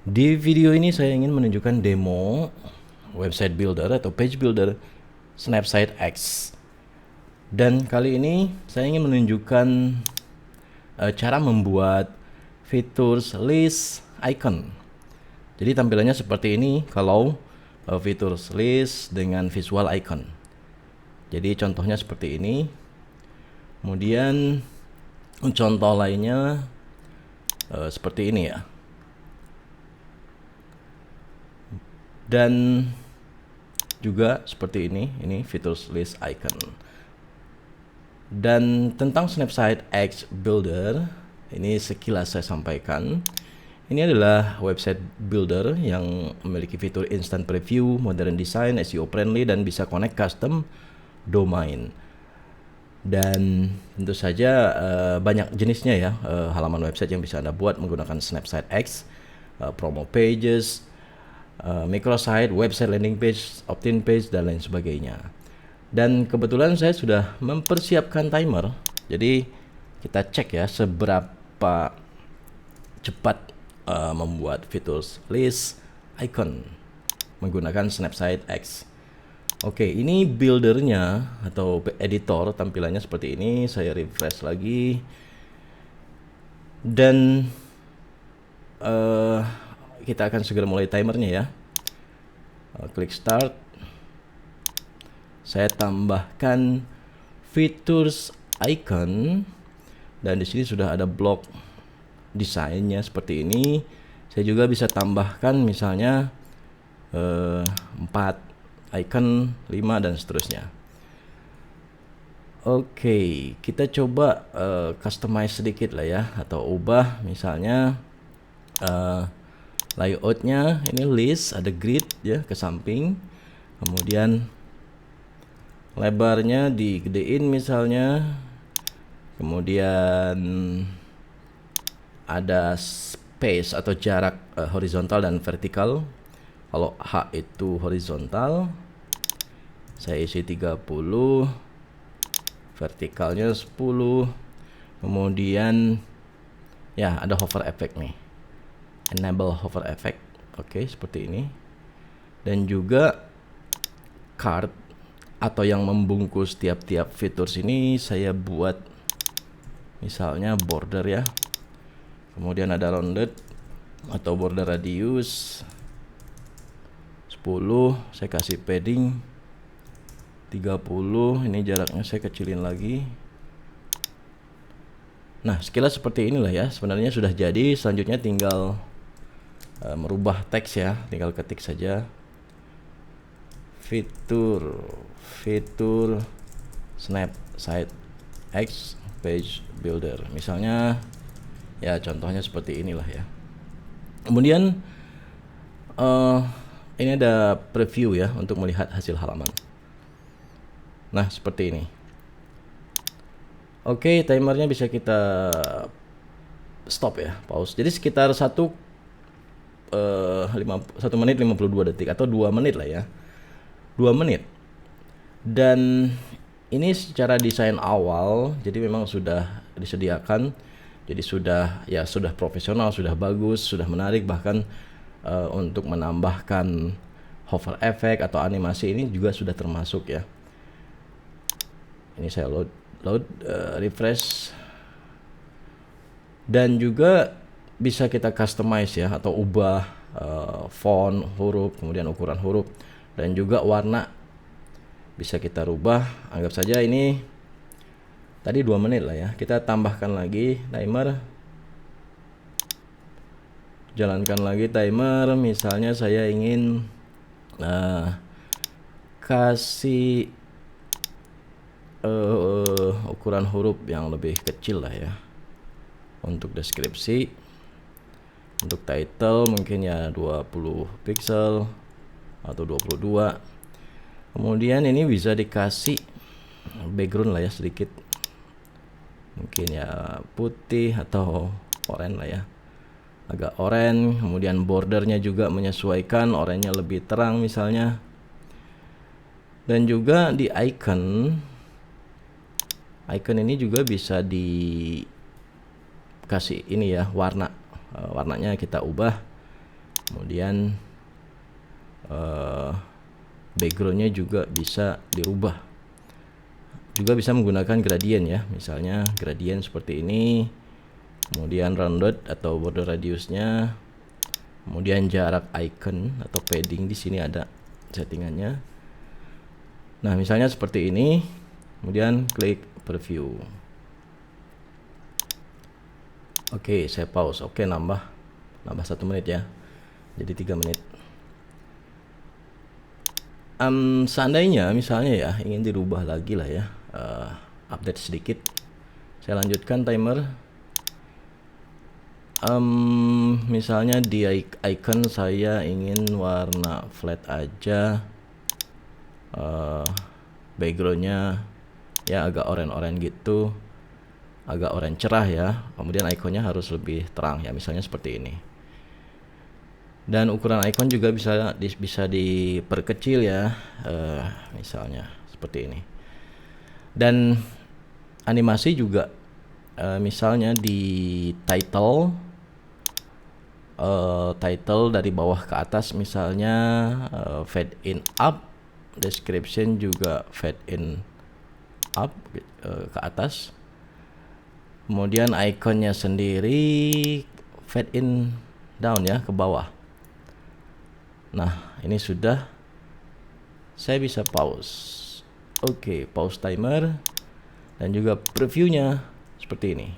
Di video ini saya ingin menunjukkan demo website builder atau page builder Snapside X. Dan kali ini saya ingin menunjukkan cara membuat fitur list icon. Jadi tampilannya seperti ini kalau fitur list dengan visual icon. Jadi contohnya seperti ini. Kemudian contoh lainnya seperti ini ya. Dan juga seperti ini fitur list icon. Dan tentang Snapside X Builder, ini sekilas saya sampaikan. Ini adalah website builder yang memiliki fitur instant preview, modern design, SEO friendly, dan bisa connect custom domain. Dan tentu saja banyak jenisnya ya, halaman website yang bisa Anda buat menggunakan Snapside X, promo pages, microsite, website landing page, opt-in page, dan lain sebagainya. Dan kebetulan saya sudah mempersiapkan timer, jadi kita cek ya seberapa cepat membuat fitur list icon menggunakan Snapside X. Oke, ini buildernya atau editor, tampilannya seperti ini. Saya refresh lagi dan kita akan segera mulai timernya ya. Klik start. Saya tambahkan features icon dan di sini sudah ada blok desainnya seperti ini. Saya juga bisa tambahkan misalnya 4 icon, 5 dan seterusnya. Oke, kita coba customize sedikit lah ya, atau ubah misalnya layoutnya. Ini list, ada grid ya ke samping, kemudian lebarnya digedein misalnya, kemudian ada space atau jarak horizontal dan vertikal. Kalau H itu horizontal, saya isi 30, vertikalnya 10, kemudian ya ada hover effect nih, enable hover effect. Oke, seperti ini. Dan juga card atau yang membungkus tiap-tiap fitur sini saya buat misalnya border ya, kemudian ada rounded atau border radius 10, saya kasih padding 30, ini jaraknya saya kecilin lagi. Nah, sekilas seperti inilah ya, sebenarnya sudah jadi. Selanjutnya tinggal merubah teks ya, tinggal ketik saja fitur Snapside X page builder misalnya ya, contohnya seperti inilah ya. Kemudian ini ada preview ya untuk melihat hasil halaman. Nah, seperti ini. Oke, timernya bisa kita stop ya, pause. Jadi sekitar 1 menit 52 detik atau 2 menit lah ya. 2 menit. Dan ini secara desain awal, jadi memang sudah disediakan. Jadi sudah profesional, sudah bagus, sudah menarik. Bahkan untuk menambahkan hover effect atau animasi ini juga sudah termasuk ya. Ini saya load refresh. Dan juga bisa kita customize ya, atau ubah font, huruf, kemudian ukuran huruf, dan juga warna bisa kita rubah. Anggap saja ini tadi 2 menit lah ya, kita tambahkan lagi timer, jalankan lagi timer. Misalnya saya ingin kasih ukuran huruf yang lebih kecil lah ya untuk deskripsi. Untuk title mungkin ya 20 pixel atau 22. Kemudian ini bisa dikasih background lah ya sedikit, mungkin ya putih atau oranye lah ya, agak oranye. Kemudian bordernya juga menyesuaikan, oranye lebih terang misalnya. Dan juga di icon ini juga bisa dikasih ini ya, warnanya kita ubah Kemudian backgroundnya juga bisa dirubah, juga bisa menggunakan gradient ya, misalnya gradient seperti ini, kemudian rounded atau border radiusnya, kemudian jarak icon atau padding, di sini ada settingannya. Nah misalnya seperti ini, kemudian klik preview. Oke, saya pause. Oke, nambah 1 menit ya, jadi 3 menit. Seandainya misalnya ya ingin dirubah lagi lah ya, update sedikit, saya lanjutkan timer. Misalnya di icon saya ingin warna flat aja, backgroundnya ya agak oranye gitu, agak oranye cerah ya, kemudian ikonnya harus lebih terang ya, misalnya seperti ini. Dan ukuran icon juga bisa diperkecil ya, misalnya seperti ini. Dan animasi juga, misalnya di title dari bawah ke atas misalnya, fade in up, description juga fade in up ke atas, kemudian ikonnya sendiri fade in down ya, ke bawah. Nah ini sudah, saya bisa pause. Oke, pause timer dan juga previewnya seperti ini.